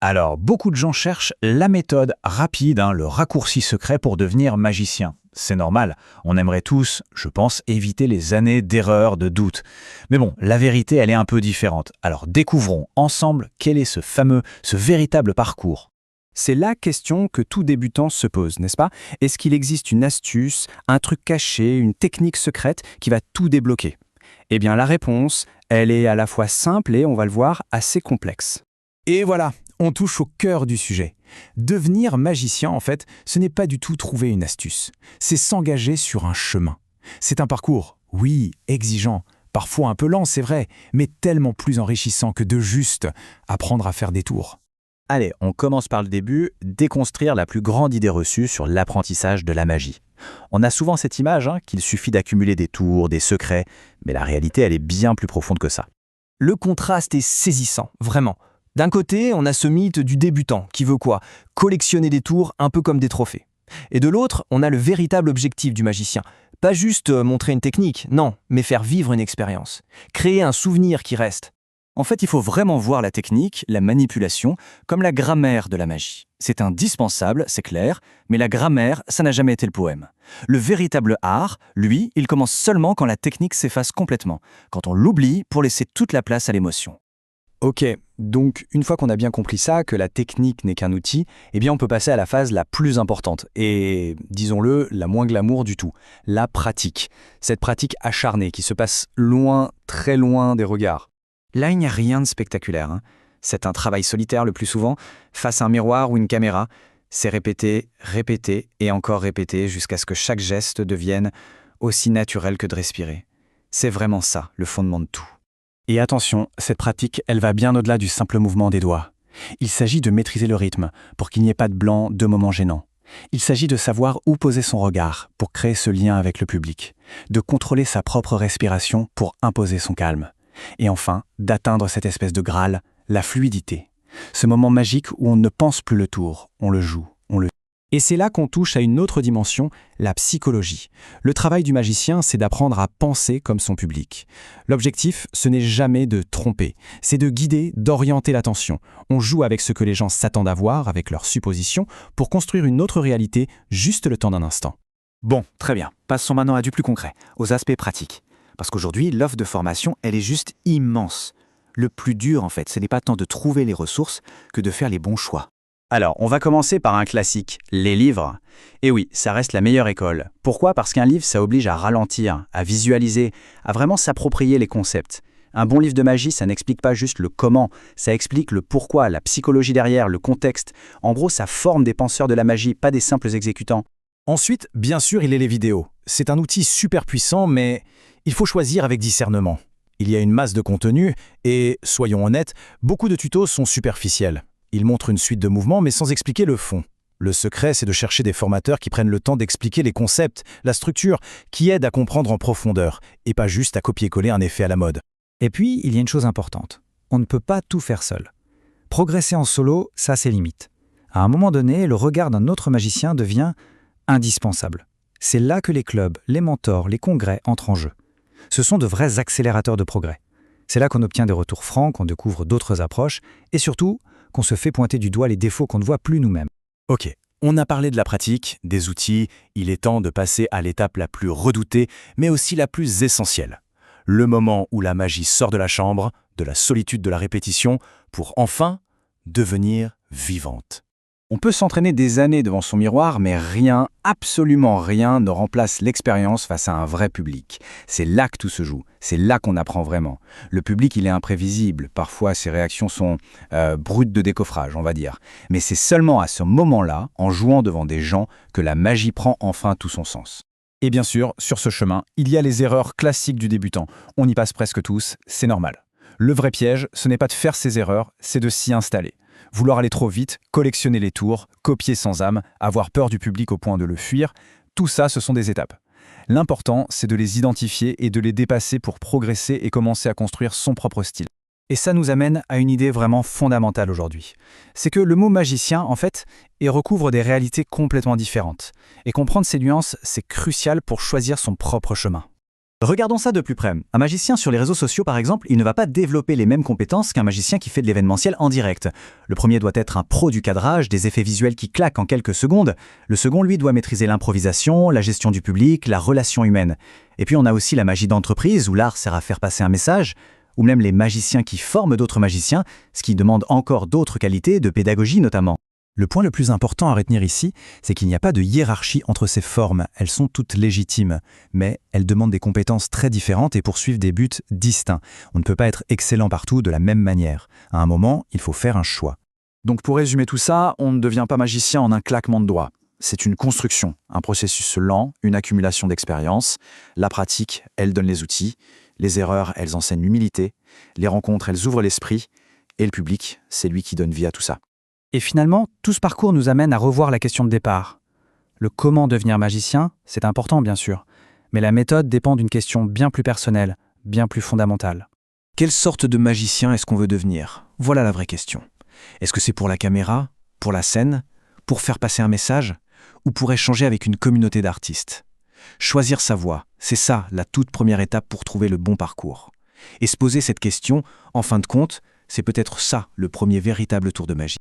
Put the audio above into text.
Alors, beaucoup de gens cherchent la méthode rapide, le raccourci secret pour devenir magicien. C'est normal, on aimerait tous, je pense, éviter les années d'erreurs, de doutes. Mais bon, la vérité, elle est un peu différente. Alors découvrons ensemble quel est ce véritable parcours. C'est la question que tout débutant se pose, n'est-ce pas? Est-ce qu'il existe une astuce, un truc caché, une technique secrète qui va tout débloquer? Eh bien la réponse, elle est à la fois simple et, on va le voir, assez complexe. Et voilà, on touche au cœur du sujet. Devenir magicien, en fait, ce n'est pas du tout trouver une astuce. C'est s'engager sur un chemin. C'est un parcours, oui, exigeant, parfois un peu lent, c'est vrai, mais tellement plus enrichissant que de juste apprendre à faire des tours. Allez, on commence par le début, déconstruire la plus grande idée reçue sur l'apprentissage de la magie. On a souvent cette image qu'il suffit d'accumuler des tours, des secrets, mais la réalité, elle est bien plus profonde que ça. Le contraste est saisissant, vraiment. D'un côté, on a ce mythe du débutant qui veut quoi? Collectionner des tours un peu comme des trophées. Et de l'autre, on a le véritable objectif du magicien. Pas juste montrer une technique, non, mais faire vivre une expérience. Créer un souvenir qui reste. En fait, il faut vraiment voir la technique, la manipulation, comme la grammaire de la magie. C'est indispensable, c'est clair, mais la grammaire, ça n'a jamais été le poème. Le véritable art, lui, il commence seulement quand la technique s'efface complètement, quand on l'oublie pour laisser toute la place à l'émotion. Ok, donc une fois qu'on a bien compris ça, que la technique n'est qu'un outil, eh bien on peut passer à la phase la plus importante, et disons-le, la moins glamour du tout, la pratique. Cette pratique acharnée qui se passe loin, très loin des regards. Là, il n'y a rien de spectaculaire. C'est un travail solitaire le plus souvent, face à un miroir ou une caméra. C'est répéter, répéter et encore répéter jusqu'à ce que chaque geste devienne aussi naturel que de respirer. C'est vraiment ça, le fondement de tout. Et attention, cette pratique, elle va bien au-delà du simple mouvement des doigts. Il s'agit de maîtriser le rythme, pour qu'il n'y ait pas de blanc, de moments gênants. Il s'agit de savoir où poser son regard, pour créer ce lien avec le public. De contrôler sa propre respiration pour imposer son calme. Et enfin, d'atteindre cette espèce de Graal, la fluidité. Ce moment magique où on ne pense plus le tour, on le joue, on le... Et c'est là qu'on touche à une autre dimension, la psychologie. Le travail du magicien, c'est d'apprendre à penser comme son public. L'objectif, ce n'est jamais de tromper, c'est de guider, d'orienter l'attention. On joue avec ce que les gens s'attendent à voir, avec leurs suppositions, pour construire une autre réalité, juste le temps d'un instant. Bon, très bien. Passons maintenant à du plus concret, aux aspects pratiques. Parce qu'aujourd'hui, l'offre de formation, elle est juste immense. Le plus dur, en fait, ce n'est pas tant de trouver les ressources que de faire les bons choix. Alors, on va commencer par un classique, les livres. Et oui, ça reste la meilleure école. Pourquoi? Parce qu'un livre, ça oblige à ralentir, à visualiser, à vraiment s'approprier les concepts. Un bon livre de magie, ça n'explique pas juste le comment, ça explique le pourquoi, la psychologie derrière, le contexte. En gros, ça forme des penseurs de la magie, pas des simples exécutants. Ensuite, bien sûr, il y a les vidéos. C'est un outil super puissant, mais il faut choisir avec discernement. Il y a une masse de contenu et, soyons honnêtes, beaucoup de tutos sont superficiels. Ils montrent une suite de mouvements mais sans expliquer le fond. Le secret, c'est de chercher des formateurs qui prennent le temps d'expliquer les concepts, la structure, qui aident à comprendre en profondeur, et pas juste à copier-coller un effet à la mode. Et puis, il y a une chose importante. On ne peut pas tout faire seul. Progresser en solo, ça a ses limites. À un moment donné, le regard d'un autre magicien devient indispensable. C'est là que les clubs, les mentors, les congrès entrent en jeu. Ce sont de vrais accélérateurs de progrès. C'est là qu'on obtient des retours francs, qu'on découvre d'autres approches, et surtout, qu'on se fait pointer du doigt les défauts qu'on ne voit plus nous-mêmes. Ok, on a parlé de la pratique, des outils, il est temps de passer à l'étape la plus redoutée, mais aussi la plus essentielle. Le moment où la magie sort de la chambre, de la solitude de la répétition, pour enfin devenir vivante. On peut s'entraîner des années devant son miroir, mais rien, absolument rien, ne remplace l'expérience face à un vrai public. C'est là que tout se joue, c'est là qu'on apprend vraiment. Le public, il est imprévisible, parfois ses réactions sont brutes de décoffrage, on va dire. Mais c'est seulement à ce moment-là, en jouant devant des gens, que la magie prend enfin tout son sens. Et bien sûr, sur ce chemin, il y a les erreurs classiques du débutant. On y passe presque tous, c'est normal. Le vrai piège, ce n'est pas de faire ces erreurs, c'est de s'y installer. Vouloir aller trop vite, collectionner les tours, copier sans âme, avoir peur du public au point de le fuir, tout ça, ce sont des étapes. L'important, c'est de les identifier et de les dépasser pour progresser et commencer à construire son propre style. Et ça nous amène à une idée vraiment fondamentale aujourd'hui. C'est que le mot magicien, en fait, recouvre des réalités complètement différentes. Et comprendre ces nuances, c'est crucial pour choisir son propre chemin. Regardons ça de plus près. Un magicien sur les réseaux sociaux, par exemple, il ne va pas développer les mêmes compétences qu'un magicien qui fait de l'événementiel en direct. Le premier doit être un pro du cadrage, des effets visuels qui claquent en quelques secondes. Le second, lui, doit maîtriser l'improvisation, la gestion du public, la relation humaine. Et puis on a aussi la magie d'entreprise, où l'art sert à faire passer un message, ou même les magiciens qui forment d'autres magiciens, ce qui demande encore d'autres qualités, de pédagogie notamment. Le point le plus important à retenir ici, c'est qu'il n'y a pas de hiérarchie entre ces formes. Elles sont toutes légitimes, mais elles demandent des compétences très différentes et poursuivent des buts distincts. On ne peut pas être excellent partout de la même manière. À un moment, il faut faire un choix. Donc pour résumer tout ça, on ne devient pas magicien en un claquement de doigts. C'est une construction, un processus lent, une accumulation d'expérience. La pratique, elle donne les outils. Les erreurs, elles enseignent l'humilité. Les rencontres, elles ouvrent l'esprit. Et le public, c'est lui qui donne vie à tout ça. Et finalement, tout ce parcours nous amène à revoir la question de départ. Le comment devenir magicien, c'est important bien sûr, mais la méthode dépend d'une question bien plus personnelle, bien plus fondamentale. Quelle sorte de magicien est-ce qu'on veut devenir? Voilà la vraie question. Est-ce que c'est pour la caméra, pour la scène, pour faire passer un message, ou pour échanger avec une communauté d'artistes? Choisir sa voie, c'est ça la toute première étape pour trouver le bon parcours. Et se poser cette question, en fin de compte, c'est peut-être ça le premier véritable tour de magie.